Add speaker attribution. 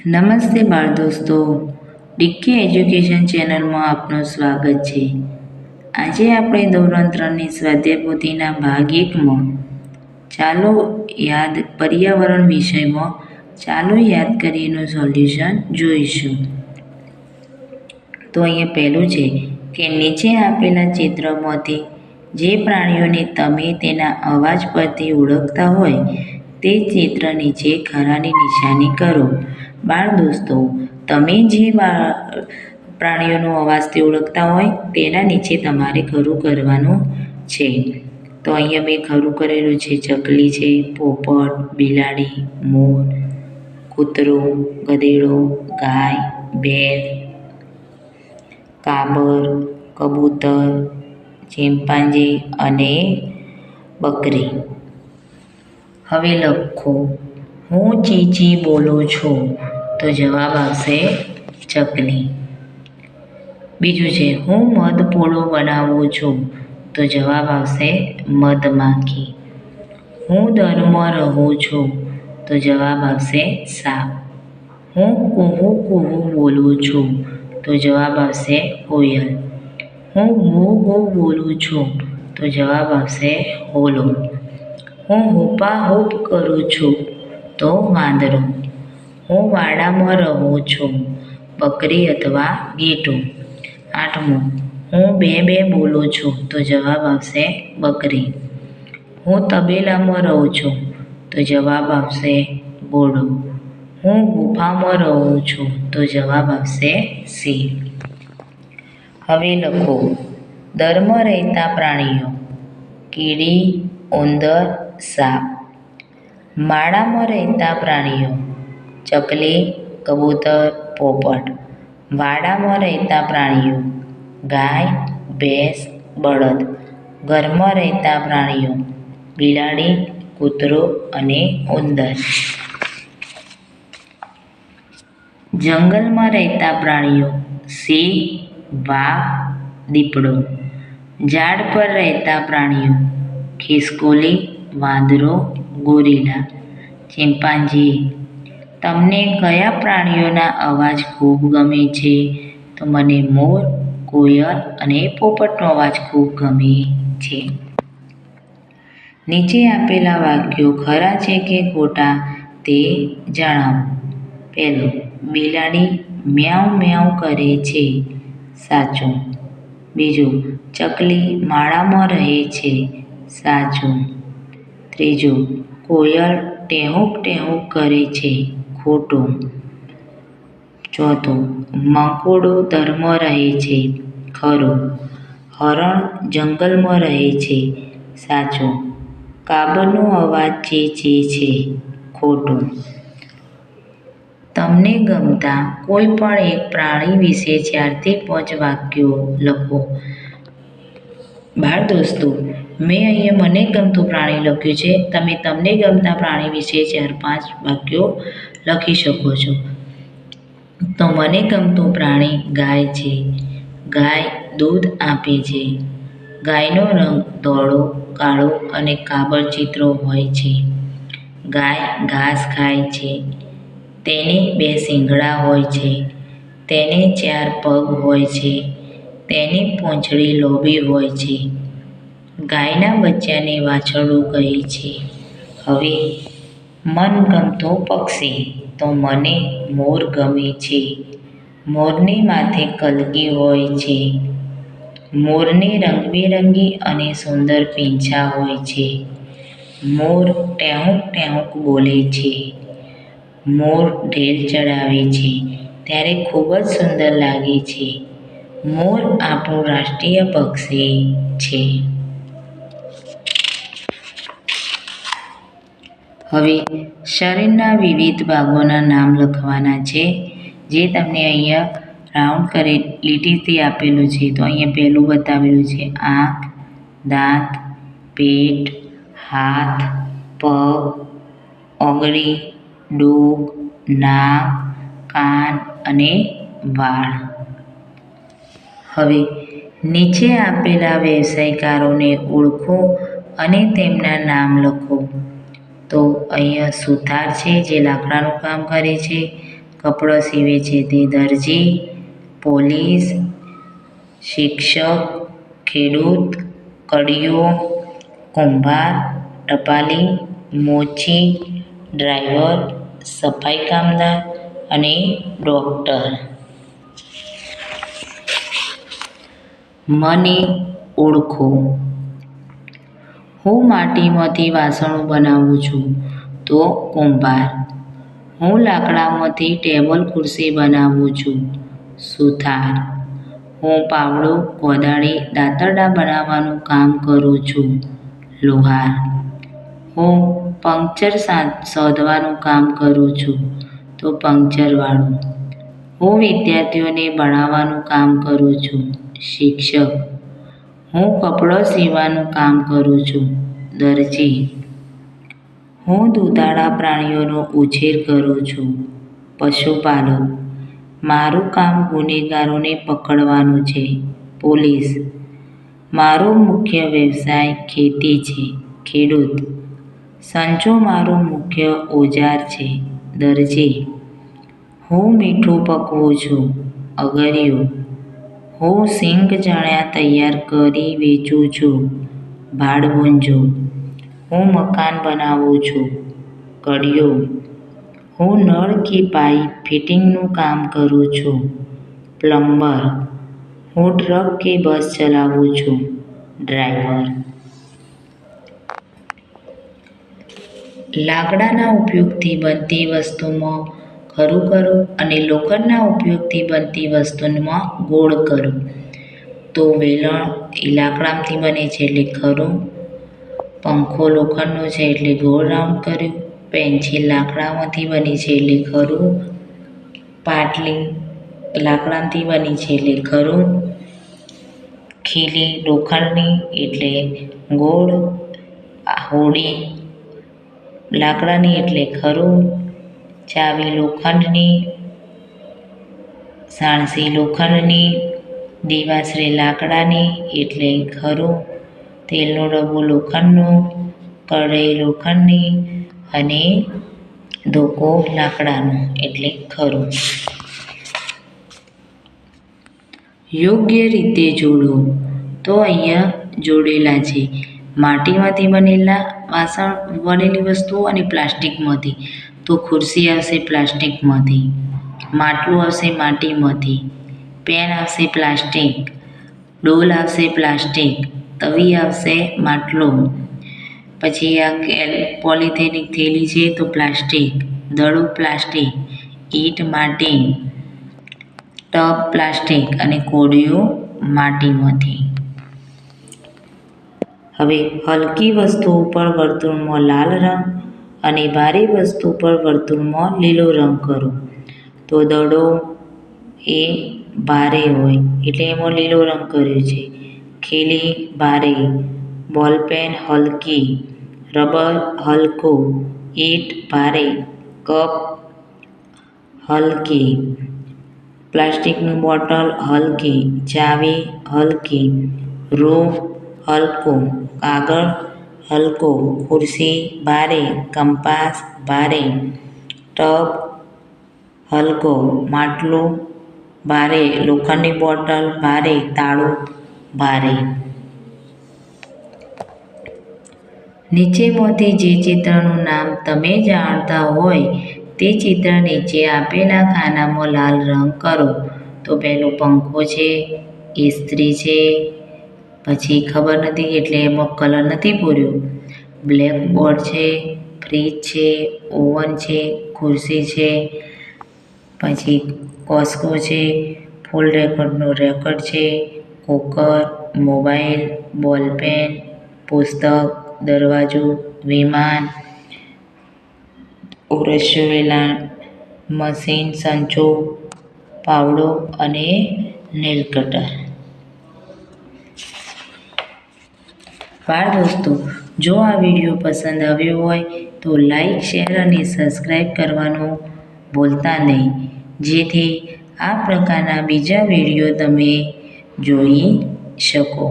Speaker 1: નમસ્તે બાળ દોસ્તો, ડીકે એજ્યુકેશન ચેનલમાં આપનું સ્વાગત છે. આજે આપણે ધોરણ 3ની સ્વાધ્યાય પોથીના ભાગ 1માં ચાલો યાદ પર્યાવરણ વિષયમાં ચાલો યાદ કરીએનું સોલ્યુશન જોઈશું. તો અહીંયા પહેલું છે કે નીચે આપેલા ચિત્રમાંથી જે પ્રાણીઓને તમે તેના અવાજ પરથી ઓળખતા હોય તે ચિત્ર નીચે ખરાની નિશાની કરો. બાળ દોસ્તો, તમે જે પ્રાણીઓનો અવાજથી ઓળખતા હોય તેના નીચે તમારે ખરું કરવાનું છે. તો અહીંયા મેં ખરું કરેલું છે. ચકલી છે, પોપટ, બિલાડી, મોર, કૂતરો, ગધેડો, ગાય, ભેંસ, કાબર, કબૂતર, ચિમ્પાન્જી અને બકરી. હવે લખો, હું ચીચી બોલું છું. તો જવાબ આવશે ચકલી. બીજું છે, હું મધપૂડો બનાવું છું. તો જવાબ આવશે મધમાખી. હું દરમાં રહું છું. તો જવાબ આવશે સાપ. હું કૂહુ કૂહુ બોલું છું. તો જવાબ આવશે કોયલ. હું હું હું બોલું છું. તો જવાબ આવશે હોલો. હું હૂપા હૂપ કરું છું. તો વાંદરો. હું વાડામાં રહું છું. બકરી અથવા ઘેટું. 8મું, હું બે બે બોલું છું. તો જવાબ આવશે બકરી. હું તબેલામાં રહું છું. તો જવાબ આવશે ઘોડો. હું ગુફામાં રહું છું. તો જવાબ આવશે સિંહ. હવે લખો, દરમાં રહેતા પ્રાણીઓ: કીડી, ઉંદર, સાપ. માળામાં રહેતા પ્રાણીઓ: ચકલી, કબૂતર, પોપટ. વાડામાં રહેતા પ્રાણીઓ: ગાય, ભેંસ, બળદ. ઘરમાં રહેતા પ્રાણીઓ: બિલાડી, કૂતરો અને ઉંદર. જંગલમાં રહેતા પ્રાણીઓ: સિંહ, વાઘ, દીપડો. ઝાડ પર રહેતા પ્રાણીઓ: ખિસકોલી, વાંદરો, ગોરીલા, ચિમ્પાન્જી. તમને કયા પ્રાણીઓના અવાજ ખૂબ ગમે છે? તો મને મોર, કોયલ અને પોપટનો અવાજ ખૂબ ગમે છે. નીચે આપેલા વાક્યો ખરા છે કે ખોટા તે જણાવો. પહેલું, બિલાડી મ્યાઉં મ્યાઉં કરે છે. સાચું. બીજું, ચકલી માળામાં રહે છે. સાચું. ત્રીજું, કોયલ ટેહુક ટેહુક કરે છે. ખોટું. ચોથું, મંકોડો દરમાં રહે છે. ખરું. હરણ જંગલમાં રહે છે. સાચું. કાબરનો અવાજ ચી ચી છે. ખોટું. તમને ગમતા કોઈ પણ એક પ્રાણી વિશે 4 થી 5 વાક્યો લખો. બાળ દોસ્તો, મેં અહીંયા મને ગમતું પ્રાણી લખ્યું છે. તમે તમને ગમતા પ્રાણી વિશે 4-5 વાક્યો લખી શકો છો. તો મને ગમતું પ્રાણી ગાય છે. ગાય દૂધ આપે છે. ગાયનો રંગ ધોળો, કાળો અને કાબર ચિત્રો હોય છે. ગાય ઘાસ ખાય છે. તેને 2 શીંગડા હોય છે. તેને 4 પગ હોય છે. તેની પૂંછડી લોભી હોય છે. ગાયના બચ્ચાને વાછરડું કહે છે. હવે મનગમતું પક્ષી: તો મને મોર ગમે છે. મોરની માથે કલગી હોય છે. મોરને રંગબેરંગી અને સુંદર પીંછા હોય છે. મોર ટેહુક ટેહુક બોલે છે. મોર ઢેલ ચડાવે છે ત્યારે ખૂબ જ સુંદર લાગે છે. મોર આપણું રાષ્ટ્રીય પક્ષી છે. હવે શરીરના વિવિધ ભાગોના નામ લખવાના છે, જે તમને અહીંયા રાઉન્ડ કરી લીટીથી આપેલું છે. તો અહીંયા પહેલું બતાવેલું છે આંખ, દાંત, પેટ, હાથ, પગ, આંગળી, ડોક, નાક, કાન અને વાળ. હવે નીચે આપેલા વ્યવસાયકારોને ઓળખો અને તેમના નામ લખો. તો અહીંયા સુથાર છે, જે લાકડાનું કામ કરે છે. કપડો સીવે છે તે દરજી, પોલીસ, શિક્ષક, ખેડૂત, કડિયો, કુંભાર, ટપાલી, મોચી, ડ્રાઈવર, સફાઈ કામદાર અને ડૉક્ટર. મને ઓળખો. હું માટીમાંથી વાસણો બનાવું છું તો કુંભાર. હું લાકડામાંથી ટેબલ ખુરશી બનાવું છું સુથાર. હું પાવડો, કોદાળી, દાતરડા બનાવવાનું કામ કરું છું લુહાર. હું પંક્ચર શોધવાનું કામ કરું છું તો પંક્ચરવાળો. હું વિદ્યાર્થીઓને ભણાવવાનું કામ કરું છું શિક્ષક. હું કપડો સીવવાનું કામ કરું છું દરજી. હું દુધાળા પ્રાણીઓનો ઉછેર કરું છું પશુપાલક. મારું કામ ગુનેગારોને પકડવાનું છે પોલીસ. મારો મુખ્ય વ્યવસાય ખેતી છે ખેડૂત. સંચો મારું મુખ્ય ઓજાર છે દરજી. હું મીઠું પકવું છું અગરિયો. હું સિંગ ચણિયા તૈયાર કરી વેચું છું ભાડભુંજો. હું મકાન બનાવું છું કડિયો. હું નળ કે પાઇપ ફિટિંગનું કામ કરું છું પ્લમ્બર. હું ટ્રક કે બસ ચલાવું છું ડ્રાઈવર. લાકડાના ઉપયોગથી બનતી વસ્તુમાં ખરું કરો અને લોખંડના ઉપયોગથી બનતી વસ્તુમાં ગોળ કરો. તો વેલણ એ લાકડામાંથી બને છે એટલે ખરું. પંખો લોખંડનો છે એટલે ગોળ રાઉન્ડ કર્યું. પેન્સિલ લાકડામાંથી બની છે એટલે ખરું. પાટલી લાકડાથી બની છે એટલે ખરું. ખીલી લોખંડની એટલે ગોળ. હોડી લાકડાની એટલે ખરું. ચાવી લોખંડની. સાણસી લોખંડની. દીવાસળી લાકડાની એટલે ખરું. તેલનો ડબ્બો લોખંડનો. કઢાઈ લોખંડની અને ધોકો લાકડાનો એટલે ખરું. યોગ્ય રીતે જોડો. તો અહીંયા જોડેલા છે માટીમાંથી બનેલા વાસણ બનેલી વસ્તુઓ અને પ્લાસ્ટિકમાંથી. તો ખુરશી આવશે પ્લાસ્ટિકમાંથી. માટલું આવશે માટીમાંથી. પેન આવશે પ્લાસ્ટિક. ડોલ આવશે પ્લાસ્ટિક. તવી આવશે માટલો. પછી આ પોલિથેનિક થેલી છે તો પ્લાસ્ટિક. દડો પ્લાસ્ટિક. ઈંટ માટી. ટબ પ્લાસ્ટિક અને કોડિયો માટીમાંથી. હવે હલકી વસ્તુ ઉપર વર્તુળમાં લાલ રંગ અને ભારે વસ્તુ પર વર્તુળમાં લીલો રંગ કરો. તો દડો એ ભારે હોય એટલે એમાં લીલો રંગ કર્યો છે. ખીલી ભારે. બોલપેન હલકી. રબર હલકો. ઈંટ ભારે. કપ હલકી. પ્લાસ્ટિકની બોટલ હલકી. ચાવી હલકી. રૂ હલકો. કાગળ હલકો. ખુરશી ભારે. કંપાસ ભારે. ટબ હલકો. માટલું ભારે. લોખંડની બોટલ ભારે. તાળું ભારે. નીચેમાંથી જે ચિત્રનું નામ તમે જાણતા હોય તે ચિત્ર નીચે આપેલા ખાનામાં લાલ રંગ કરો. તો પહેલું પંખો છે, ઇસ્ત્રી છે, પછી ખબર નથી એટલે એમાં કલર નથી પૂર્યો. બ્લેકબોર્ડ છે, ફ્રીજ છે, ઓવન છે, ખુરશી છે, પછી કોસ્કો છે, ફૂલ રેકોર્ડનો રેકોર્ડ છે, કુકર, મોબાઈલ, બોલપેન, પુસ્તક, દરવાજો, વિમાન, ઓરસ્યું વેલણ, મશીન, સંચો, પાવડો અને નેલ કટર. બાળ દોસ્તો, જો આ વિડીયો પસંદ આવ્યો હોય તો લાઈક, શેર અને સબસ્ક્રાઈબ કરવાનું ભૂલતા નહીં, જેથી આ પ્રકારના બીજા વિડીયો તમે જોઈ શકો.